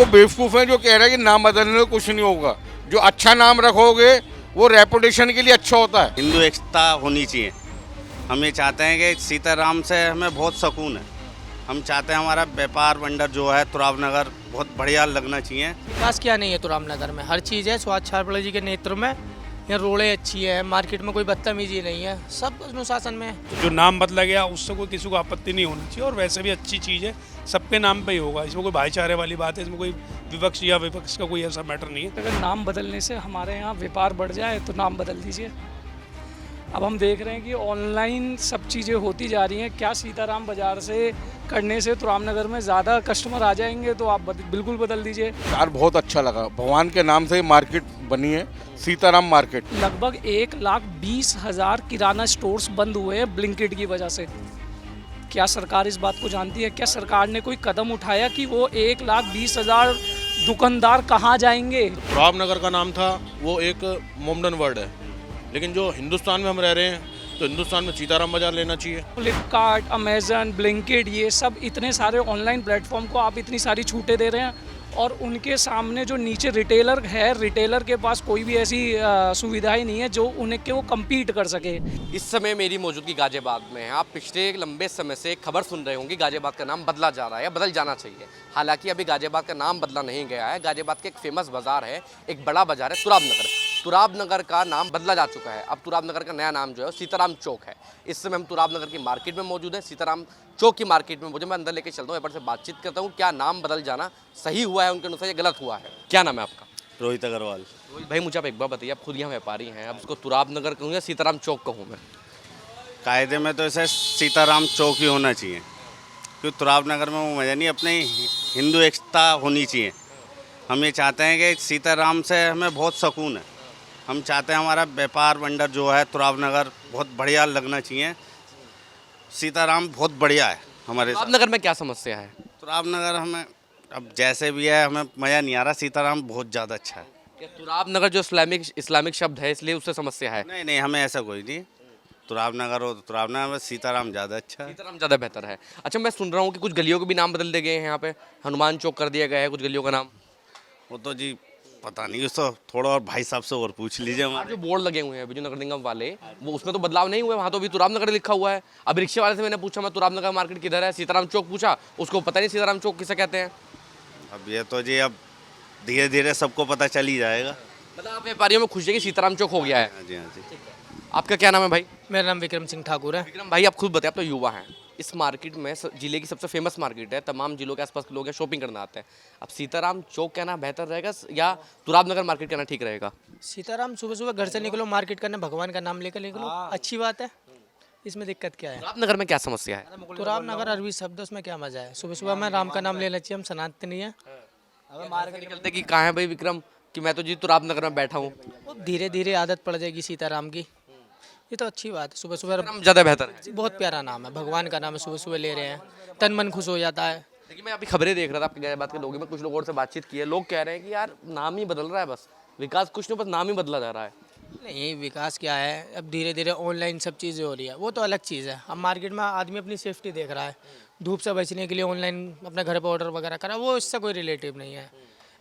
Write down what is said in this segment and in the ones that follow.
वो बेवकूफ़ हैं जो कह रहे हैं कि नाम बदलने से कुछ नहीं होगा। जो अच्छा नाम रखोगे वो रेपुटेशन के लिए अच्छा होता है। हिंदू एकता होनी चाहिए। हम ये चाहते हैं कि सीताराम से हमें बहुत सुकून है। हम चाहते हैं हमारा व्यापार बंडर जो है तुराब नगर बहुत बढ़िया लगना चाहिए। विकास क्या नहीं है तुराम नगर में, हर चीज़ है। सुभाष छाबड़ा जी के नेतृत्व में यहाँ रोडें अच्छी है, मार्केट में कोई बदतमीजी नहीं है, सब अनुशासन में है। तो जो नाम बदला गया उससे कोई किसी को आपत्ति नहीं होनी चाहिए और वैसे भी अच्छी चीज़ है, सबके नाम पे ही होगा। इसमें कोई भाईचारे वाली बात है, इसमें कोई विपक्ष या विपक्ष का कोई ऐसा मैटर नहीं है। अगर नाम बदलने से हमारे यहाँ व्यापार बढ़ जाए तो नाम बदल दीजिए। अब हम देख रहे हैं कि ऑनलाइन सब चीज़ें होती जा रही हैं। क्या सीताराम बाज़ार से करने से तुराम नगर में ज़्यादा कस्टमर आ जाएंगे? तो आप बिल्कुल बदल दीजिए। यार बहुत अच्छा लगा, भगवान के नाम से मार्केट बनी है, सीताराम मार्केट। लगभग 1,20,000 किराना स्टोर्स बंद हुए हैं ब्लिंकिट की वजह से। क्या सरकार इस बात को जानती है? क्या सरकार ने कोई कदम उठाया कि वो 1,20,000 दुकानदार कहाँ जाएंगे? तुराब नगर का नाम था वो एक मोमडन वर्ड है, लेकिन जो हिंदुस्तान में हम रह रहे हैं तो हिंदुस्तान में सीताराम बाजार लेना चाहिए। फ्लिपकार्ट, अमेज़न, ब्लिंकिट, ये सब इतने सारे ऑनलाइन प्लेटफॉर्म को आप इतनी सारी छूटें दे रहे हैं और उनके सामने जो नीचे रिटेलर है, रिटेलर के पास कोई भी ऐसी सुविधाएं नहीं है जो उन्हें के वो कम्पीट कर सके। इस समय मेरी मौजूदगी गाजियाबाद में है। आप पिछले एक लंबे समय से एक खबर सुन रहे होंगे गाजियाबाद का नाम बदला जा रहा है या बदल जाना चाहिए। हालांकि अभी गाजियाबाद का नाम बदला नहीं गया है। गाजियाबाद के एक फेमस बाज़ार है, एक बड़ा बाज़ार है तुराब नगर। तुराब नगर का नाम बदला जा चुका है। अब तुराब नगर का नया नाम जो है सीताराम चौक है। इस समय हम तुराब नगर की मार्केट में मौजूद हैं, सीताराम चौक की मार्केट में मौजूद। मैं अंदर लेके चलता हूँ, यहाँ पर से बातचीत करता हूँ। क्या नाम बदल जाना सही हुआ है उनके अनुसार या गलत हुआ है? क्या नाम है आपका? रोहित अग्रवाल। रोहित भाई, मुझे आप एक बार बताइए, आप खुद यहाँ व्यापारी हैं, अब उसको तुराब नगर कहूँ या सीताराम चौक कहूँ मैं? कायदे में तो इसे सीताराम चौक ही होना चाहिए, क्योंकि तुराब नगर में वो मज़ा नहीं। अपनी हिंदू एकता होनी चाहिए। हम ये चाहते हैं कि सीताराम से हमें बहुत सुकून है। हम चाहते हैं हमारा व्यापार बंडर जो है तुराब नगर बहुत बढ़िया लगना चाहिए। सीताराम बहुत बढ़िया है हमारे तुराब नगर में क्या समस्या है? तुराब नगर हमें अब जैसे भी है हमें मज़ा नहीं आ रहा। सीताराम बहुत ज़्यादा अच्छा है। क्या तुराब नगर जो इस्लामिक शब्द है इसलिए उससे समस्या है? नहीं नहीं, हमें ऐसा कोई नहीं। तुराब नगर हो तो तुराब नगर में, सीताराम ज़्यादा अच्छा है। सीताराम ज़्यादा बेहतर है। अच्छा, मैं सुन रहा हूँ कि कुछ गलियों के भी नाम बदल दिए गए हैं। यहाँ पे हनुमान चौक कर दिया गया है कुछ गलियों का नाम। वो तो जी पता नहीं, उसको थोड़ा और भाई साहब से और पूछ लीजिए। और हमारे जो बोर्ड लगे हुए हैं अभी जो नगर निगम वाले, वो उसमें तो बदलाव नहीं हुआ, वहाँ तो अभी तुराब नगर लिखा हुआ है। अब रिक्शे वाले से मैंने पूछा, मैं तुराब नगर मार्केट किधर है, सीताराम चौक पूछा, उसको पता नहीं सीताराम चौक किसे कहते हैं। अब ये तो जी अब धीरे धीरे सबको पता चल ही जाएगा। मतलब आप व्यापारियों में खुश है कि सीताराम चौक हो गया है? हाँ जी, हाँ जी। आपका क्या नाम है भाई? मेरा नाम विक्रम सिंह ठाकुर है। विक्रम भाई, आप खुद बताएं, आप तो युवा हैं। इस मार्केट में जिले की सबसे फेमस मार्केट है, तमाम जिलों के आसपास के लोग हैं, शॉपिंग करना आते हैं। अब सीताराम चौक कहना बेहतर रहेगा या तुराब नगर मार्केट कहना ठीक रहेगा? सीताराम सुबह सुबह घर से निकलो, मार्केट करने भगवान का नाम लेकर निकलो, अच्छी बात है। इसमें दिक्कत क्या है? तुराब नगर में क्या समस्या है? तुराब नगर अरबी शब्द, उसमें क्या मजा है? सुबह सुबह में राम का नाम लेना चाहिए, हम सनातनी है। मार्केट निकलते कि कहाँ है भाई विक्रम, कि मैं तो जी तुराब नगर में बैठा हूँ। वो धीरे धीरे आदत पड़ जाएगी सीताराम की, ये तो अच्छी बात है। सुबह सुबह ज़्यादा बेहतर है। बहुत प्यारा नाम है, भगवान का नाम है, सुबह सुबह ले रहे हैं, तन मन खुश हो जाता है। देखिए, मैं अभी खबरें देख रहा था आपके गाजियाबाद के लोगों में, कुछ लोगों से बातचीत की है। लोग कह रहे हैं कि यार नाम ही बदल रहा है, बस विकास कुछ नहीं, बस नाम ही बदला जा रहा है। नहीं, विकास क्या है, अब धीरे धीरे ऑनलाइन सब चीज़ें हो रही है, वो तो अलग चीज़ है। अब मार्केट में आदमी अपनी सेफ्टी देख रहा है, धूप से बचने के लिए ऑनलाइन अपने घर पर ऑर्डर वगैरह करा, वो इससे कोई रिलेटिव नहीं है।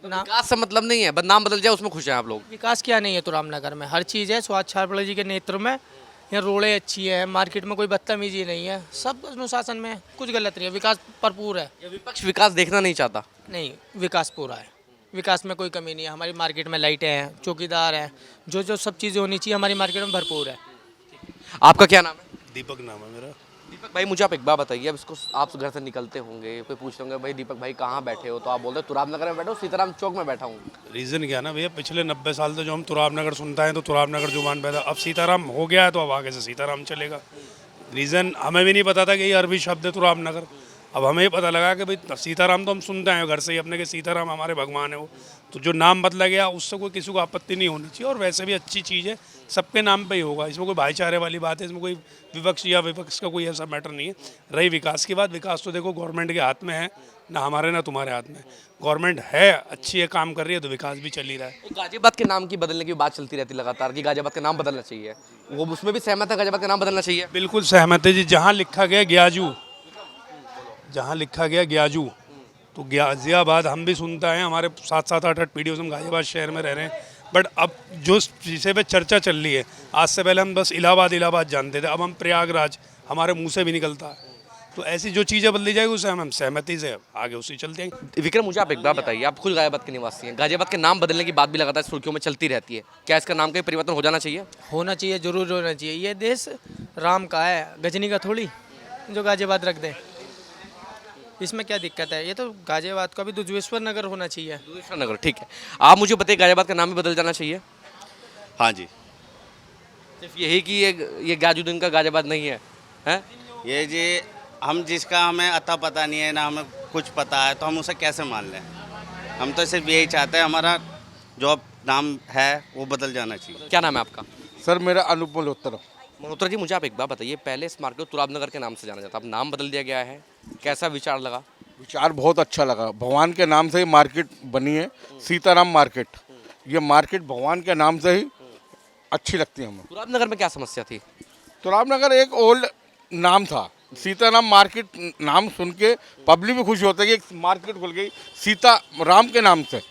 विकास से मतलब नहीं है, बस नाम बदल जाए उसमें खुश हैं आप लोग? विकास क्या नहीं है तुराम नगर में, हर चीज़ है। सुभाष छाबड़ा जी के नेतृत्व में यहाँ रोडें अच्छी है, मार्केट में कोई बदतमीजी नहीं है, सब अनुशासन में, कुछ गलत नहीं है, विकास भरपूर है। या विपक्ष विकास देखना नहीं चाहता? नहीं, विकास पूरा है, विकास में कोई कमी नहीं है। हमारी मार्केट में लाइटें हैं, चौकीदार हैं, जो जो सब चीज़ें होनी चाहिए हमारी मार्केट में भरपूर है। आपका क्या नाम है? दीपक नाम है मेरा। दीपक भाई, मुझे आप एक बार बताइए, अब इसको आप घर से निकलते होंगे, कोई पूछ होंगे भाई दीपक भाई कहाँ बैठे हो, तो आप बोलते तुराब नगर में बैठा हूँ, सीताराम चौक में बैठा हूँ। रीज़न क्या ना भैया, पिछले 90 साल से जो हम तुराब नगर सुनता है तो तुराब नगर जुबान पैदा, अब सीताराम हो गया है तो अब आगे से सीताराम चलेगा। रीज़न हमें भी नहीं पता था कि ये अरबी शब्द है तुराब नगर, अब हमें पता लगा कि भाई सीताराम तो हम सुनते हैं घर से ही अपने के, सीताराम हमारे भगवान है वो। तो जो नाम बदला गया उससे कोई किसी को आपत्ति नहीं होनी चाहिए और वैसे भी अच्छी चीज़ है, सबके नाम पे ही होगा। इसमें कोई भाईचारे वाली बात है, इसमें कोई विपक्ष या विपक्ष का कोई ऐसा मैटर नहीं है। रही विकास की बात, विकास तो देखो गवर्नमेंट के हाथ में है, ना हमारे ना तुम्हारे हाथ में। गवर्नमेंट है अच्छी है, काम कर रही है, तो विकास भी चल ही रहा है। गाजियाबाद के नाम की बदलने की बात चलती रहती लगातार कि गाजियाबाद का नाम बदलना चाहिए, वो उसमें भी सहमत है गाजियाबाद का नाम बदलना चाहिए? बिल्कुल सहमत है जी। जहाँ लिखा गया ग्याजू, जहाँ लिखा गया ग्याजू तो गाजियाबाद हम भी सुनते हैं, हमारे 7-8 पीढ़ियों से हम गाजियाबाद शहर में रह रहे हैं। बट अब जो विषय पे चर्चा चल रही है, आज से पहले हम बस इलाहाबाद जानते थे, अब हम प्रयागराज हमारे मुंह से भी निकलता है। तो ऐसी जो चीज़ें बदली जाएगी उससे हम सहमति से आगे उसी चलते हैं। विक्रम, मुझे आप एक बात बताइए, आप खुद गाजियाबाद के निवासी हैं, गाजियाबाद के नाम बदलने की बात भी लगातार सुर्खियों में चलती रहती है, क्या इसका नाम का परिवर्तन हो जाना चाहिए? होना चाहिए, जरूर होना चाहिए। ये देश राम का है, गजनी का थोड़ी जो गाजियाबाद रख दें। इसमें क्या दिक्कत है? ये तो गाजियाबाद का भी दुधेश्वर नगर होना चाहिए। दुधेश्वर नगर, ठीक है। आप मुझे बताइए, गाजियाबाद का नाम भी बदल जाना चाहिए? हाँ जी, सिर्फ यही कि ये गाजुद्दीन का गाजियाबाद नहीं है, हैं? ये जी हम जिसका हमें अता पता नहीं है ना हमें कुछ पता है तो हम उसे कैसे मान लें। हम तो सिर्फ यही चाहते हैं हमारा जो नाम है वो बदल जाना चाहिए। क्या नाम है आपका? सर मेरा अनूप मल्होत्रा। मल्होत्रा जी, मुझे आप एक बात बताइए, पहले इस मार्केट को तुराब नगर के नाम से जाना जाता, अब नाम बदल दिया गया है, कैसा विचार लगा? विचार बहुत अच्छा लगा। भगवान के नाम से ही मार्केट बनी है, सीताराम मार्केट। ये मार्केट भगवान के नाम से ही अच्छी लगती है हमें। तुराब नगर में क्या समस्या थी? तुराब नगर एक ओल्ड नाम था, सीताराम मार्केट नाम सुन के पब्लिक भी खुश होता है कि एक मार्केट खुल गई सीता राम के नाम से।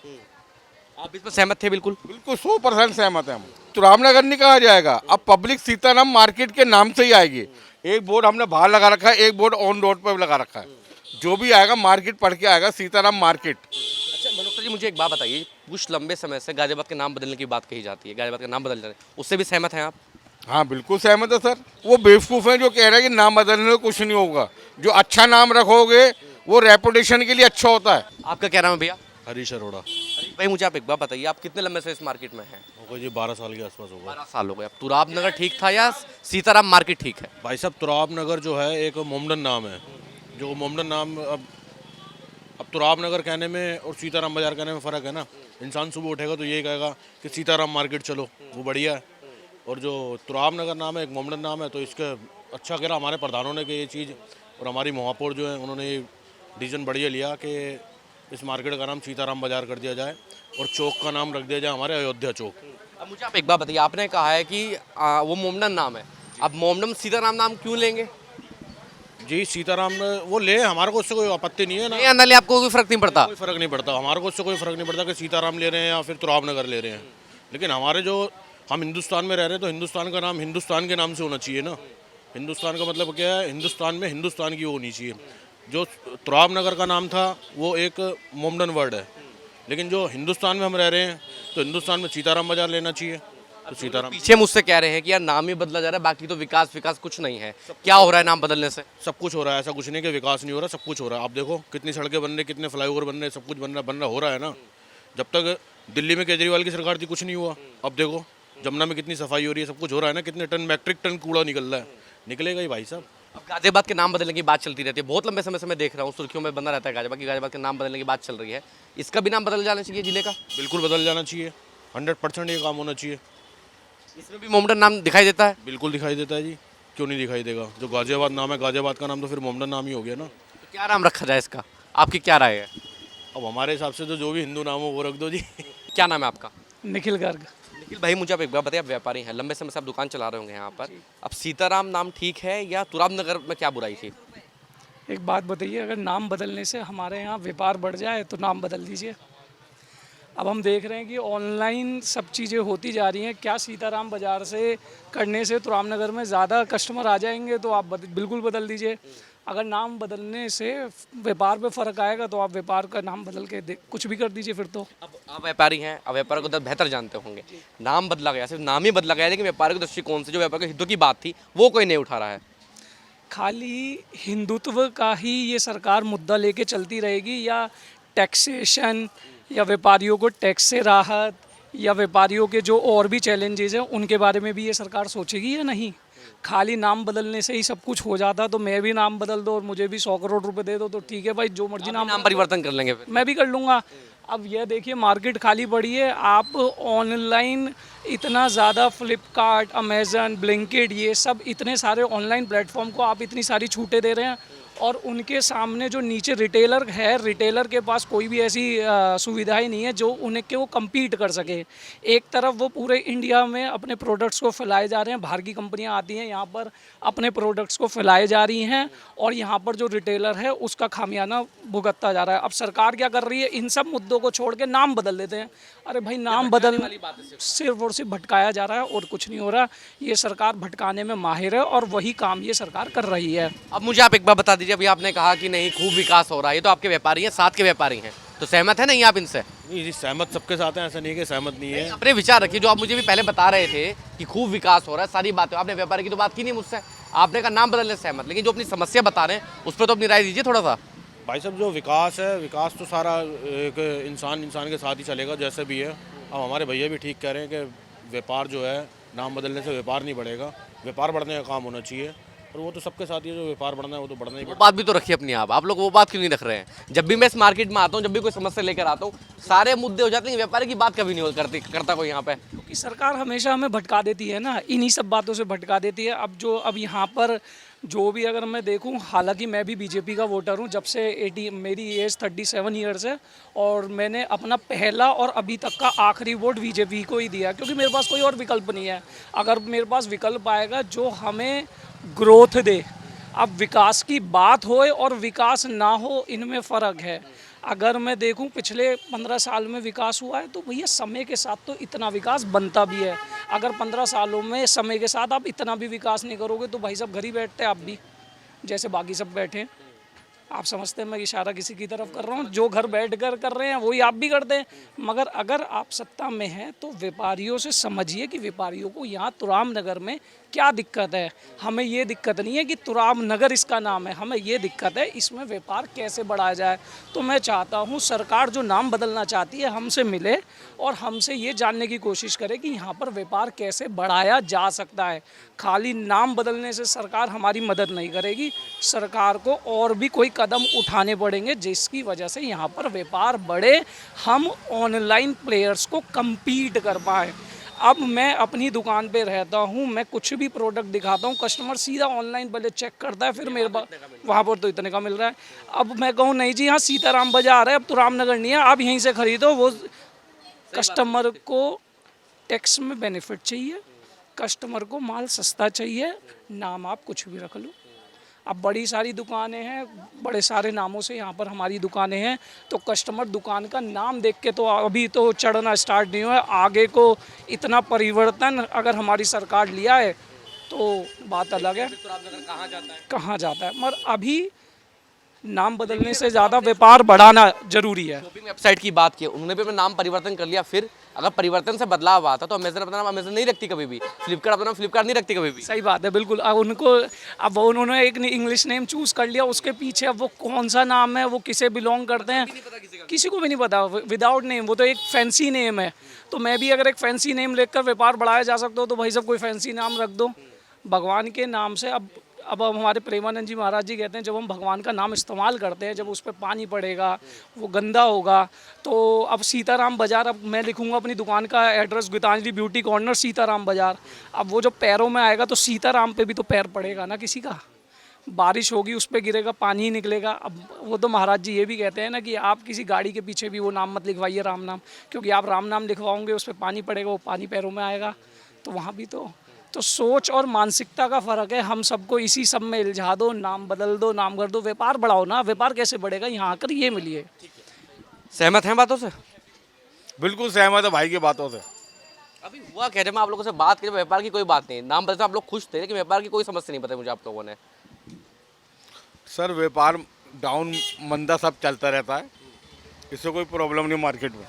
आप इस पर सहमत थे? बिल्कुल बिल्कुल 100% सहमत है हम। तुराब नगर नहीं कहा जाएगा, अब पब्लिक सीताराम मार्केट के नाम से ही आएगी। एक बोर्ड हमने बाहर लगा रखा है, एक बोर्ड ऑन रोड पर लगा रखा है। जो भी आएगा मार्केट पढ़ के आएगा, सीताराम मार्केट। अच्छा मल्होत्रा जी, मुझे एक बात बताइए, कुछ लंबे समय से गाजियाबाद के नाम बदलने की बात कही जाती है, गाजियाबाद का नाम बदल जाए, उससे भी सहमत हैं आप? हाँ बिल्कुल सहमत है सर। वो बेवकूफ़ हैं जो कह रहे हैं कि नाम बदलने में कुछ नहीं होगा। जो अच्छा नाम रखोगे वो रेपुटेशन के लिए अच्छा होता है। आपका क्या नाम है भैया? हरीश अरोड़ा। भाई मुझे आप एक बात बताइए, आप कितने लंबे से इस मार्केट में हैं? होगा जी 12 साल के आसपास होगा। 12 साल हो गए। अब तुराब नगर ठीक था या सीताराम मार्केट ठीक है? भाई साहब तुराब नगर जो है एक मोमडन नाम है, जो मोमडन नाम अब तुराब नगर कहने में और सीताराम बाजार कहने में फ़र्क है ना। इंसान सुबह उठेगा तो यही कहेगा कि सीताराम मार्केट चलो, वो बढ़िया है। और जो तुराब नगर नाम है एक मोमडन नाम है, तो इसके अच्छा कह रहा हमारे प्रधानों ने कि ये चीज़, और हमारी महापौर जो है उन्होंने ये डिसीजन बढ़िया लिया कि इस मार्केट का नाम सीताराम बाजार कर दिया जाए और चौक का नाम रख दिया जाए हमारे अयोध्या चौक। अब मुझे आप एक बात बताइए, आपने कहा है कि वो मोमडन नाम है, अब मोमडन सीताराम नाम क्यों लेंगे? जी सीताराम वो ले, हमारे को उससे कोई आपत्ति नहीं है ना। ये ले, आपको कोई फर्क नहीं पड़ता? कोई फ़र्क नहीं पड़ता, हमारे को उससे कोई फ़र्क नहीं पड़ता कि सीताराम ले रहे हैं या फिर तुराब नगर ले रहे हैं। लेकिन हमारे जो हम हिंदुस्तान में रह रहे हैं तो हिंदुस्तान का नाम हिंदुस्तान के नाम से होना चाहिए ना। हिंदुस्तान का मतलब क्या है, हिंदुस्तान में हिंदुस्तान की होनी चाहिए। जो तुराब नगर का नाम था वो एक मोमडन वर्ड है, लेकिन जो हिंदुस्तान में हम रह रहे हैं तो हिंदुस्तान में सीताराम बाजार लेना चाहिए। तो सीताराम पीछे मुझसे कह रहे हैं कि यार नाम ही बदला जा रहा है, बाकी तो विकास कुछ नहीं है। क्या हो रहा है नाम बदलने से? सब कुछ हो रहा है, ऐसा कुछ नहीं कि विकास नहीं हो रहा, सब कुछ हो रहा है। आप देखो कितनी सड़कें बन रही, कितने फ्लाईओवर बन रहे, सब कुछ बन रहा हो रहा है ना। जब तक दिल्ली में केजरीवाल की सरकार थी कुछ नहीं हुआ। अब देखो जमुना में कितनी सफाई हो रही है, सब कुछ हो रहा है ना। कितने टन मैट्रिक टन कूड़ा निकल रहा है, निकलेगा ही भाई साहब। अब गाजियाबाद के नाम बदलने की बात चलती रहती है, बहुत लंबे समय से मैं देख रहा हूँ सुर्खियों में बना रहता है गाजियाबाद के नाम बदलने की बात चल रही है। इसका भी नाम बदल जाना चाहिए जिले का? बिल्कुल बदल जाना चाहिए, 100% ये काम होना चाहिए। इसमें भी मोमडन नाम दिखाई देता है? बिल्कुल दिखाई देता है जी, क्यों नहीं दिखाई देगा। जो गाजियाबाद नाम है, गाजियाबाद का नाम तो फिर मोमडन नाम ही हो गया ना। तो क्या नाम रखा जाए इसका, आपकी क्या राय है? अब हमारे हिसाब से तो जो भी हिंदू नाम हो वो रख दो जी। क्या नाम है आपका? निखिल गर्ग। निखिल भाई, मुझे आप एक बात बताइए, आप व्यापारी हैं, लंबे समय से आप दुकान चला रहे होंगे यहाँ पर, अब सीताराम नाम ठीक है या तुराब नगर में क्या बुराई थी? एक बात बताइए, अगर नाम बदलने से हमारे यहाँ व्यापार बढ़ जाए तो नाम बदल दीजिए। अब हम देख रहे हैं कि ऑनलाइन सब चीज़ें होती जा रही हैं, क्या सीताराम बाज़ार से करने से तुराब नगर में ज़्यादा कस्टमर आ जाएंगे, तो आप बिल्कुल बदल दीजिए। अगर नाम बदलने से व्यापार पे फ़र्क आएगा तो आप व्यापार का नाम बदल के कुछ भी कर दीजिए फिर तो। अब आप व्यापारी हैं, अब व्यापार को बेहतर जानते होंगे, नाम बदला गया, सिर्फ नाम ही बदला गया, लेकिन व्यापारी के दृष्टिकोण से जो व्यापार के हितों की बात थी वो कोई नहीं उठा रहा है। खाली हिंदुत्व का ही ये सरकार मुद्दा लेके चलती रहेगी, या टैक्सेशन, या व्यापारियों को टैक्स से राहत, या व्यापारियों के जो और भी चैलेंजेस हैं उनके बारे में भी ये सरकार सोचेगी या नहीं? खाली नाम बदलने से ही सब कुछ हो जाता तो मैं भी नाम बदल दो और मुझे भी 100 करोड़ रुपए दे दो तो ठीक है भाई, जो मर्जी नाम परिवर्तन कर लेंगे फिर। मैं भी कर लूँगा। अब यह देखिए मार्केट खाली पड़ी है, आप ऑनलाइन इतना ज़्यादा फ्लिपकार्ट, अमेज़न, ब्लिंकिट, ये सब इतने सारे ऑनलाइन प्लेटफॉर्म को आप इतनी सारी छूटें दे रहे हैं और उनके सामने जो नीचे रिटेलर है, रिटेलर के पास कोई भी ऐसी सुविधाएं नहीं है जो उन्हें के वो कम्पीट कर सके। एक तरफ वो पूरे इंडिया में अपने प्रोडक्ट्स को फैलाए जा रहे हैं, बाहर की कंपनियां आती हैं यहाँ पर अपने प्रोडक्ट्स को फैलाए जा रही हैं, और यहाँ पर जो रिटेलर है उसका खामियाना भुगतता जा रहा है। अब सरकार क्या कर रही है, इन सब मुद्दों को छोड़ के नाम बदल देते हैं। अरे भाई, नाम बदल सिर्फ और सिर्फ भटकाया जा रहा है और कुछ नहीं हो रहा। ये सरकार भटकाने में माहिर है और वही काम ये सरकार कर रही है। अब मुझे आप एक बार बता दीजिए, अभी आपने कहा कि नहीं खूब विकास हो रहा है, ये तो आपके व्यापारी हैं, साथ के व्यापारी हैं, तो सहमत है नहीं आप इनसे? नहीं जी, सहमत सबके साथ हैं, ऐसा नहीं है कि सहमत नहीं है। अपने विचार रखिए, जो आप मुझे भी पहले बता रहे थे कि खूब विकास हो रहा है, सारी बातें आपने व्यापारी की तो बात की नहीं मुझसे, आपने कहा नाम बदलने से सहमत, लेकिन जो अपनी समस्या बता रहे हैं उस पर तो अपनी राय दीजिए थोड़ा सा। भाई साहब, जो विकास है, विकास तो सारा एक इंसान के साथ ही चलेगा जैसे भी है। अब हमारे भैया भी ठीक कह रहे हैं कि व्यापार जो है, नाम बदलने से व्यापार नहीं बढ़ेगा, व्यापार बढ़ने का काम होना चाहिए, और वो तो सबके साथ ही है, जो व्यापार बढ़ना है वो तो बढ़ना ही वो पड़ेगा। बात भी तो रखिए अपनी आप लोग वो बात क्यों नहीं रख रहे हैं? जब भी मैं इस मार्केट में आता हूँ, जब भी कोई समस्या लेकर आता हूँ, सारे मुद्दे हो जाते हैं, व्यापारी की बात कभी नहीं करता कोई यहाँ पे। क्योंकि सरकार हमेशा हमें भटका देती है ना, इन्हीं सब बातों से भटका देती है। अब यहाँ पर जो भी अगर मैं देखूं, हालांकि मैं भी बीजेपी का वोटर हूं, जब से मेरी एज 37 ईयर्स है, और मैंने अपना पहला और अभी तक का आखिरी वोट बीजेपी को ही दिया, क्योंकि मेरे पास कोई और विकल्प नहीं है। अगर मेरे पास विकल्प आएगा जो हमें ग्रोथ दे, अब विकास की बात हो और विकास ना हो, इनमें फ़र्क है। अगर मैं देखूं पिछले 15 साल में विकास हुआ है, तो भैया समय के साथ तो इतना विकास बनता भी है। अगर 15 सालों में समय के साथ आप इतना भी विकास नहीं करोगे तो भाई साहब घर ही बैठते आप भी, जैसे बाकी सब बैठे। आप समझते हैं मैं इशारा किसी की तरफ कर रहा हूँ? जो घर बैठ कर रहे हैं वही आप भी करते हैं। मगर अगर आप सत्ता में हैं तो व्यापारियों से समझिए कि व्यापारियों को यहाँ तुराम नगर में क्या दिक्कत है। हमें ये दिक्कत नहीं है कि तुराम नगर इसका नाम है, हमें ये दिक्कत है इसमें व्यापार कैसे बढ़ाया जाए। तो मैं चाहता हूँ सरकार जो नाम बदलना चाहती है हमसे मिले और हमसे ये जानने की कोशिश करे कि यहाँ पर व्यापार कैसे बढ़ाया जा सकता है। खाली नाम बदलने से सरकार हमारी मदद नहीं करेगी, सरकार को और भी कोई कदम उठाने पड़ेंगे जिसकी वजह से यहाँ पर व्यापार बढ़े, हम ऑनलाइन प्लेयर्स को कम्पीट कर पाएँ। अब मैं अपनी दुकान पे रहता हूँ, मैं कुछ भी प्रोडक्ट दिखाता हूँ, कस्टमर सीधा ऑनलाइन पहले चेक करता है, फिर मेरे पास वहाँ पर तो इतने का मिल रहा है। अब मैं कहूँ नहीं जी, हाँ सीताराम बाजार है, अब तो रामनगर नहीं है, आप यहीं से खरीदो। वो कस्टमर को टैक्स में बेनिफिट चाहिए, कस्टमर को माल सस्ता चाहिए, नाम आप कुछ भी रख लो। अब बड़ी सारी दुकानें हैं, बड़े सारे नामों से यहाँ पर हमारी दुकानें हैं, तो कस्टमर दुकान का नाम देख के तो अभी तो चढ़ना स्टार्ट नहीं हुआ है। आगे को इतना परिवर्तन अगर हमारी सरकार लिया है तो बात अलग है, कहाँ जाता है। मगर अभी नाम बदलने से ज़्यादा व्यापार बढ़ाना जरूरी है। शॉपिंग वेबसाइट की बात की, उन्होंने भी अपना नाम परिवर्तन कर लिया, फिर अगर परिवर्तन से बदलाव आता तो अमेजन अपना नाम अमेजन नहीं रखती कभी भी, फ्लिपकार्ट अपना नाम फ्लिपकार्ट नहीं रखती कभी भी। सही बात है, बिल्कुल। अब उन्होंने एक इंग्लिश नेम चूज़ कर लिया, उसके पीछे अब वो कौन सा नाम है, वो किसे बिलोंग करते हैं, किसी को भी नहीं पता। विदाउट नेम, वो तो एक फैंसी नेम है। तो मैं भी अगर एक फैंसी नेम लेकर व्यापार बढ़ाया जा सकता हो तो भाई साहब कोई फैंसी नाम रख दो भगवान के नाम से। अब हमारे प्रेमानंद जी महाराज जी कहते हैं जब हम भगवान का नाम इस्तेमाल करते हैं, जब उस पर पानी पड़ेगा वो गंदा होगा। तो अब सीताराम बाज़ार, अब मैं लिखूंगा अपनी दुकान का address Geetanjali beauty corner Sitaram Bazaar. अब वो जो पैरों में आएगा तो सीताराम पे भी तो पैर पड़ेगा ना किसी का, बारिश होगी उस पर गिरेगा, पानी ही निकलेगा। अब वो तो महाराज जी ये भी कहते हैं ना कि आप किसी गाड़ी के पीछे भी वो नाम मत लिखवाइए राम नाम, क्योंकि आप राम नाम लिखवाओगे उस पर पानी पड़ेगा, वो पानी पैरों में आएगा। तो वहाँ भी तो सोच और मानसिकता का फ़र्क है। हम सबको इसी सब में इल्झा दो, नाम बदल दो, नाम कर दो, व्यापार बढ़ाओ ना। व्यापार कैसे बढ़ेगा, यहाँ आकर ये मिलिए। सहमत हैं बातों से? बिल्कुल सहमत है भाई की बातों से। अभी हुआ क्या, जब मैं आप लोगों से बात की, व्यापार की कोई बात नहीं, नाम बदलते आप लोग खुश थे, लेकिन व्यापार की कोई समस्या नहीं बताई मुझे आप लोगों ने। सर व्यापार डाउन मंदा सब चलता रहता है, इससे कोई प्रॉब्लम नहीं मार्केट में।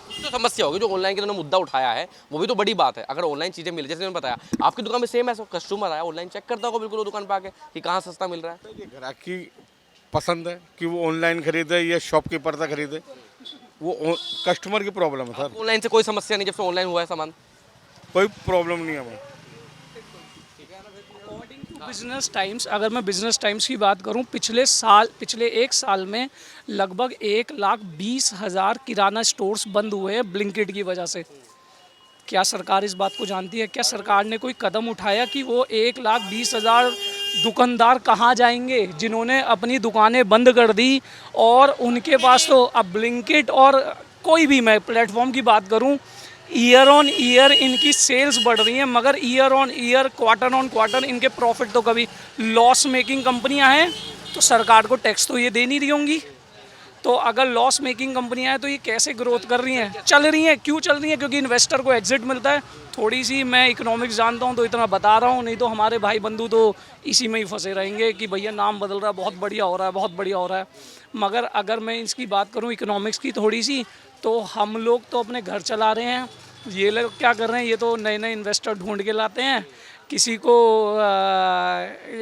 कुछ तो समस्या होगी, जो ऑनलाइन के उन्होंने मुद्दा उठाया है वो भी तो बड़ी बात है। अगर ऑनलाइन चीज़ें मिल, जैसे उन्होंने बताया आपकी दुकान में सेम है, कस्टमर आया ऑनलाइन चेक करता होगा बिल्कुल वो दुकान पे आके कि कहाँ सस्ता मिल रहा है। ग्राहक की पसंद है कि वो ऑनलाइन खरीदे या शॉपकीपर से खरीदे, वो कस्टमर की प्रॉब्लम है सर। ऑनलाइन से कोई समस्या नहीं, जब से ऑनलाइन हुआ है सामान कोई प्रॉब्लम नहीं है हमें। बिजनेस टाइम्स, अगर मैं बिजनेस टाइम्स की बात करूं, पिछले एक साल में लगभग 1,20,000 किराना स्टोर्स बंद हुए हैं ब्लिंकिट की वजह से। क्या सरकार इस बात को जानती है? क्या सरकार ने कोई कदम उठाया कि वो 1,20,000 दुकानदार कहाँ जाएंगे जिन्होंने अपनी दुकानें बंद कर दी, और उनके पास तो अब ब्लिंकिट और कोई भी, मैं प्लेटफॉर्म की बात करूं, ईयर ऑन ईयर इनकी सेल्स बढ़ रही हैं, मगर year on year, quarter on quarter इनके प्रॉफिट तो कभी, लॉस मेकिंग कंपनियां हैं तो सरकार को टैक्स तो ये दे नहीं रही होंगी, तो अगर लॉस मेकिंग कंपनियां हैं तो ये कैसे ग्रोथ कर रही हैं? चल रही हैं, क्यों चल रही हैं? क्योंकि इन्वेस्टर को एग्जिट मिलता है। थोड़ी सी मैं इकोनॉमिक्स जानता हूं तो इतना बता रहा हूं, नहीं तो हमारे भाई बंधु तो इसी में ही फंसे रहेंगे कि भैया नाम बदल रहा है, बहुत बढ़िया हो रहा है, बहुत बढ़िया हो रहा है। मगर अगर मैं इसकी बात करूं इकोनॉमिक्स की थोड़ी सी, तो हम लोग तो अपने घर चला रहे हैं, ये लोग क्या कर रहे हैं, ये तो नए नए इन्वेस्टर ढूंढ के लाते हैं। किसी को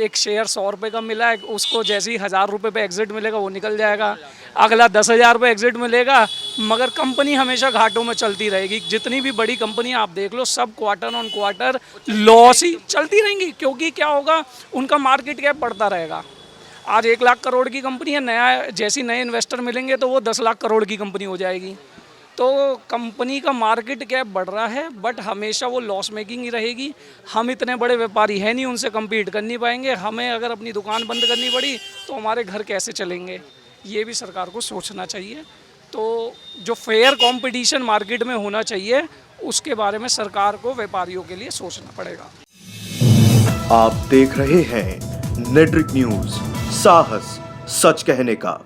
एक शेयर 100 रुपये का मिला है, उसको जैसे ही 1000 रुपये पे एग्जिट मिलेगा वो निकल जाएगा, अगला 10,000 रुपये एग्जिट मिलेगा, मगर कंपनी हमेशा घाटों में चलती रहेगी। जितनी भी बड़ी कंपनी आप देख लो, सब क्वार्टर ऑन क्वार्टर लॉस ही चलती रहेंगी, क्योंकि क्या होगा, उनका मार्केट कैप बढ़ता रहेगा। आज 1 लाख करोड़ की कंपनी है, नया जैसे नए इन्वेस्टर मिलेंगे तो वो 10 लाख करोड़ की कंपनी हो जाएगी। तो कंपनी का मार्केट कैप बढ़ रहा है, बट हमेशा वो लॉस मेकिंग ही रहेगी। हम इतने बड़े व्यापारी हैं नहीं, उनसे कम्पीट कर नहीं पाएंगे। हमें अगर अपनी दुकान बंद करनी पड़ी तो हमारे घर कैसे चलेंगे, ये भी सरकार को सोचना चाहिए। तो जो फेयर कंपटीशन मार्केट में होना चाहिए, उसके बारे में सरकार को व्यापारियों के लिए सोचना पड़ेगा। आप देख रहे हैं नेट्रिक न्यूज, साहस सच कहने का।